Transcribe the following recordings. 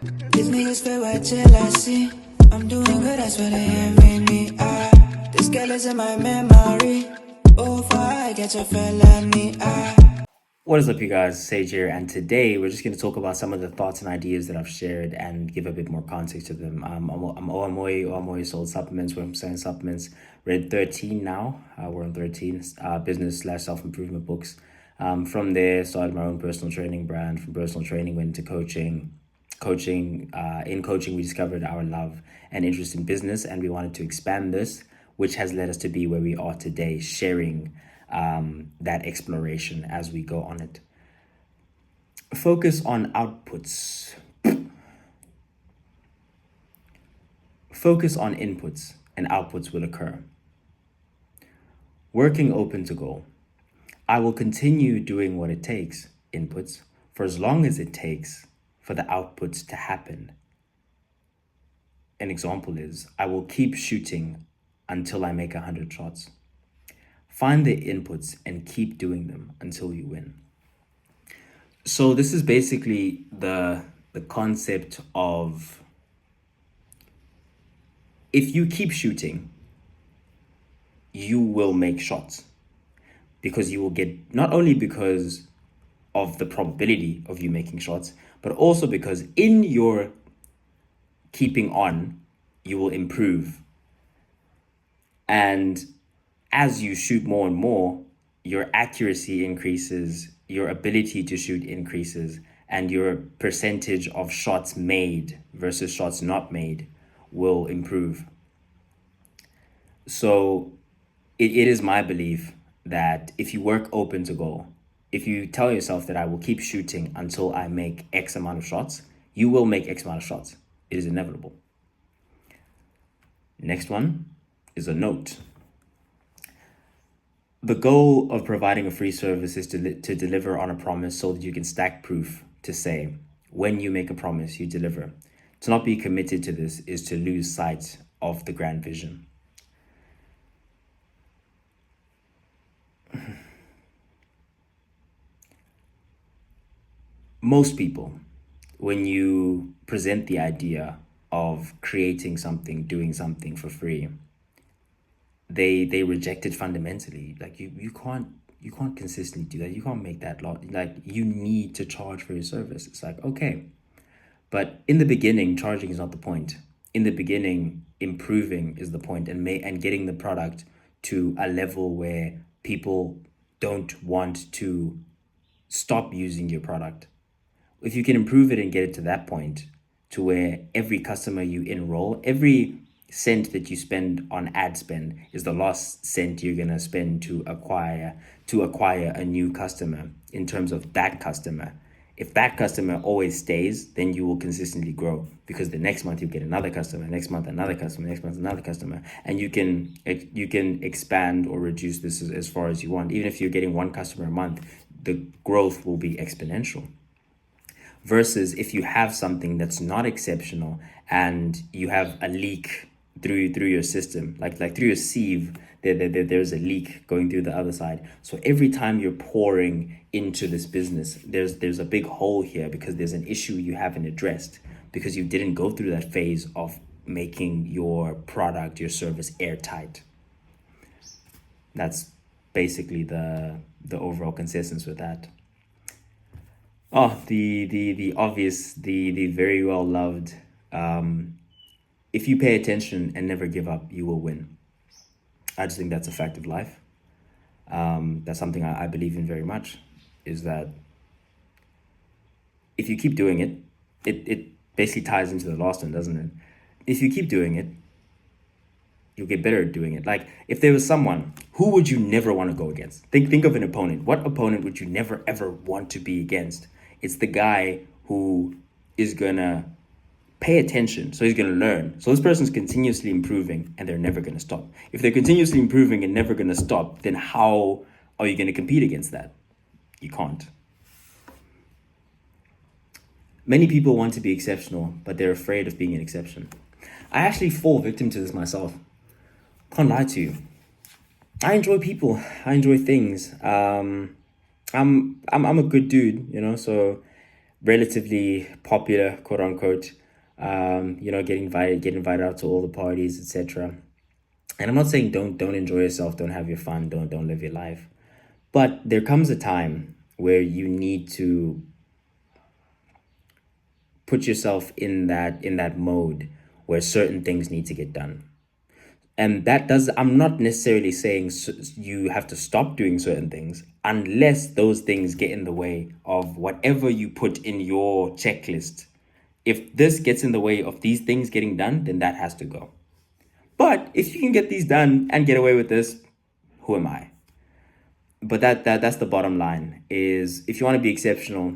These niggas feel what jealousy. I'm doing good, that's what they envy me. This girl is in my memory. Oh, if I get your felony. What is up, you guys? Sage here, and today we're just going to talk about some of the thoughts and ideas that I've shared and give a bit more context to them. I'm OMOE sold supplements. We're selling supplements. We're at 13 now. We're on 13 business / self-improvement books. From there, started my own personal training brand. From personal training, went into coaching. In coaching, we discovered our love and interest in business, and we wanted to expand this, which has led us to be where we are today, sharing that exploration as we go on it. Focus on outputs. Focus on inputs, and outputs will occur. Working open to goal. I will continue doing what it takes, inputs, for as long as it takes for the outputs to happen. An example is, I will keep shooting until I make 100 shots. Find the inputs and keep doing them until you win. So this is basically the concept of, if you keep shooting, you will make shots, because you will get, not only because of the probability of you making shots, but also because in your keeping on, you will improve. And as you shoot more and more, your accuracy increases, your ability to shoot increases, and your percentage of shots made versus shots not made will improve. So it is my belief that if you work open to goal, if you tell yourself that I will keep shooting until I make X amount of shots, you will make X amount of shots. It is inevitable. Next one is a note. The goal of providing a free service is to deliver on a promise so that you can stack proof to say, when you make a promise, you deliver. To not be committed to this is to lose sight of the grand vision. Most people, when you present the idea of creating something, doing something for free, they reject it fundamentally. Like you can't consistently do that. You can't make that lot. Like, you need to charge for your service. It's like, okay, but in the beginning, charging is not the point. In the beginning, improving is the point, and getting the product to a level where people don't want to stop using your product. If you can improve it and get it to that point, to where every customer you enroll, every cent that you spend on ad spend is the last cent you're gonna spend to acquire a new customer, in terms of that customer. If that customer always stays, then you will consistently grow, because the next month you get another customer, next month another customer, next month another customer, and you can expand or reduce this as far as you want. Even if you're getting one customer a month, the growth will be exponential. Versus if you have something that's not exceptional and you have a leak through your system, like through your sieve, there's a leak going through the other side. So every time you're pouring into this business, there's a big hole here, because there's an issue you haven't addressed, because you didn't go through that phase of making your product, your service, airtight. That's basically the overall consistency with that. Oh, the obvious, the very well loved. If you pay attention and never give up, you will win. I just think that's a fact of life. That's something I believe in very much. Is that if you keep doing it, it basically ties into the last one, doesn't it? If you keep doing it, you'll get better at doing it. Like, if there was someone, who would you never want to go against? Think of an opponent. What opponent would you never ever want to be against? It's the guy who is gonna pay attention, so he's gonna learn. So this person's continuously improving, and they're never gonna stop. If they're continuously improving and never gonna stop, then how are you gonna compete against that? You can't. Many people want to be exceptional, but they're afraid of being an exception. I actually fall victim to this myself. Can't lie to you. I enjoy people. I enjoy things. I'm a good dude, so relatively popular, quote unquote. Get invited out to all the parties, etc. And I'm not saying don't enjoy yourself, don't have your fun, don't live your life. But there comes a time where you need to put yourself in that mode where certain things need to get done. And that does, I'm not necessarily saying you have to stop doing certain things unless those things get in the way of whatever you put in your checklist. If this gets in the way of these things getting done, then that has to go. But if you can get these done and get away with this, who am I? But that's the bottom line, is if you want to be exceptional,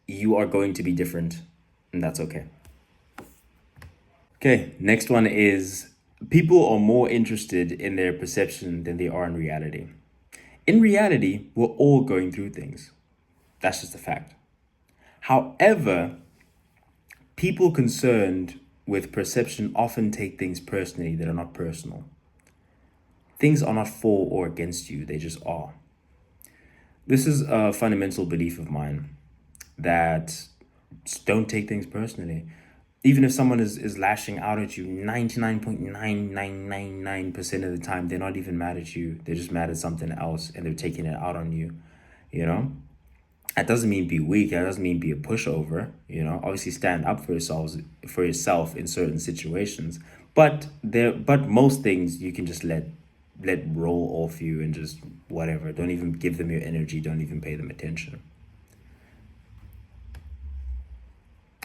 you are going to be different, and that's okay. Okay, next one is people are more interested in their perception than they are in reality. In reality, we're all going through things. That's just a fact. However, people concerned with perception often take things personally that are not personal. Things are not for or against you, they just are. This is a fundamental belief of mine, that don't take things personally. Even if someone is lashing out at you 99.9999% of the time, they're not even mad at you. They're just mad at something else and they're taking it out on you, you know? That doesn't mean be weak. That doesn't mean be a pushover, you know? Obviously stand up for yourself in certain situations. But most things you can just let roll off you and just whatever. Don't even give them your energy. Don't even pay them attention.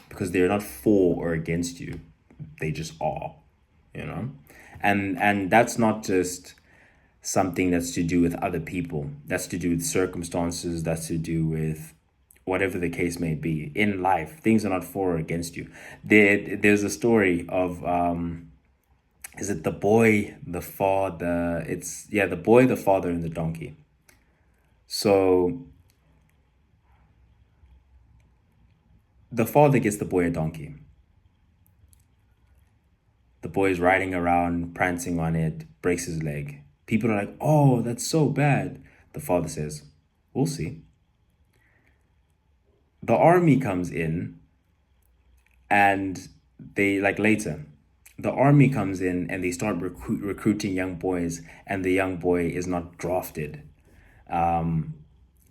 Because they're not for or against you. They just are, you know? And that's not just something that's to do with other people. That's to do with circumstances. That's to do with whatever the case may be. In life, things are not for or against you. There's a story of is it the boy, the father? The boy, the father, and the donkey. So the father gets the boy a donkey. The boy is riding around, prancing on it, breaks his leg. People are like, oh, that's so bad. The father says, we'll see. The army comes in and later, the army comes in and they start recruiting young boys, and the young boy is not drafted. But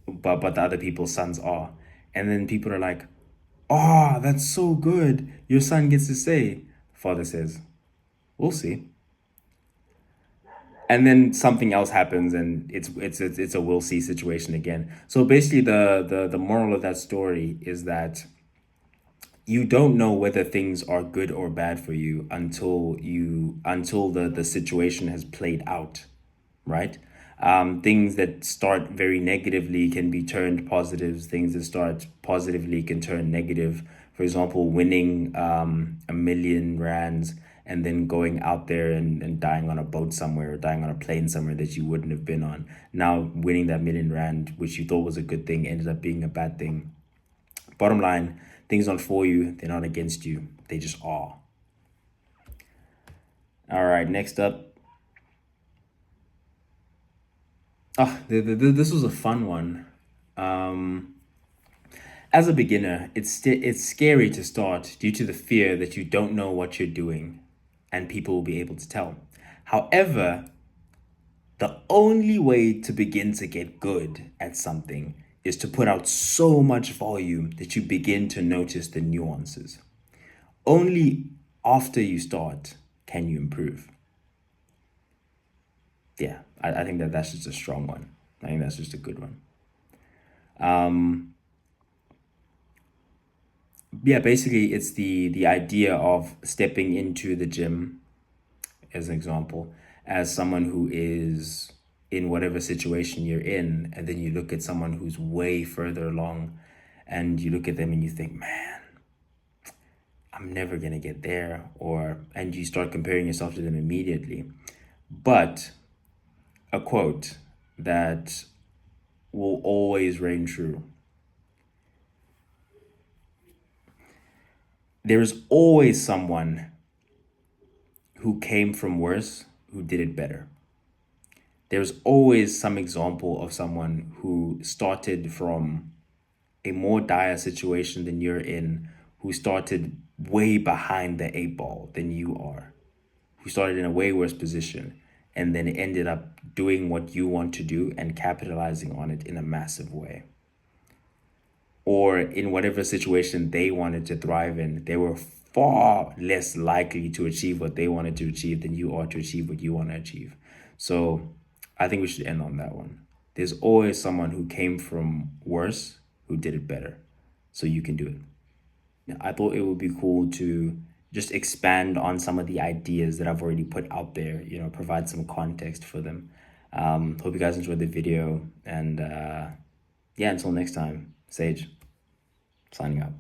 the other people's sons are. And then people are like, oh, that's so good. Your son gets to say. Father says, we'll see. And then something else happens, and it's a we'll see situation again. So basically, the moral of that story is that you don't know whether things are good or bad for you until the situation has played out, right? Things that start very negatively can be turned positives. Things that start positively can turn negative. For example, winning 1,000,000 rands and then going out there and dying on a boat somewhere, or dying on a plane somewhere that you wouldn't have been on. Now winning that 1,000,000 rand, which you thought was a good thing, ended up being a bad thing. Bottom line, things aren't for you, they're not against you, they just are. All right, next up. This was a fun one. As a beginner, it's scary to start due to the fear that you don't know what you're doing and people will be able to tell. However, the only way to begin to get good at something is to put out so much volume that you begin to notice the nuances. Only after you start can you improve. Yeah, I think that's just a strong one. I think that's just a good one. Yeah, basically it's the idea of stepping into the gym, as an example, as someone who is in whatever situation you're in, and then you look at someone who's way further along and you look at them and you think, man, I'm never gonna get there, and you start comparing yourself to them immediately. But a quote that will always reign true: there is always someone who came from worse who did it better. There's always some example of someone who started from a more dire situation than you're in, who started way behind the 8 ball than you are, who started in a way worse position, and then ended up doing what you want to do and capitalizing on it in a massive way. Or in whatever situation they wanted to thrive in, they were far less likely to achieve what they wanted to achieve than you are to achieve what you want to achieve. So I think we should end on that one. There's always someone who came from worse who did it better. So you can do it. I thought it would be cool to just expand on some of the ideas that I've already put out there, provide some context for them. Hope you guys enjoyed the video. And yeah, until next time, Sage, signing out.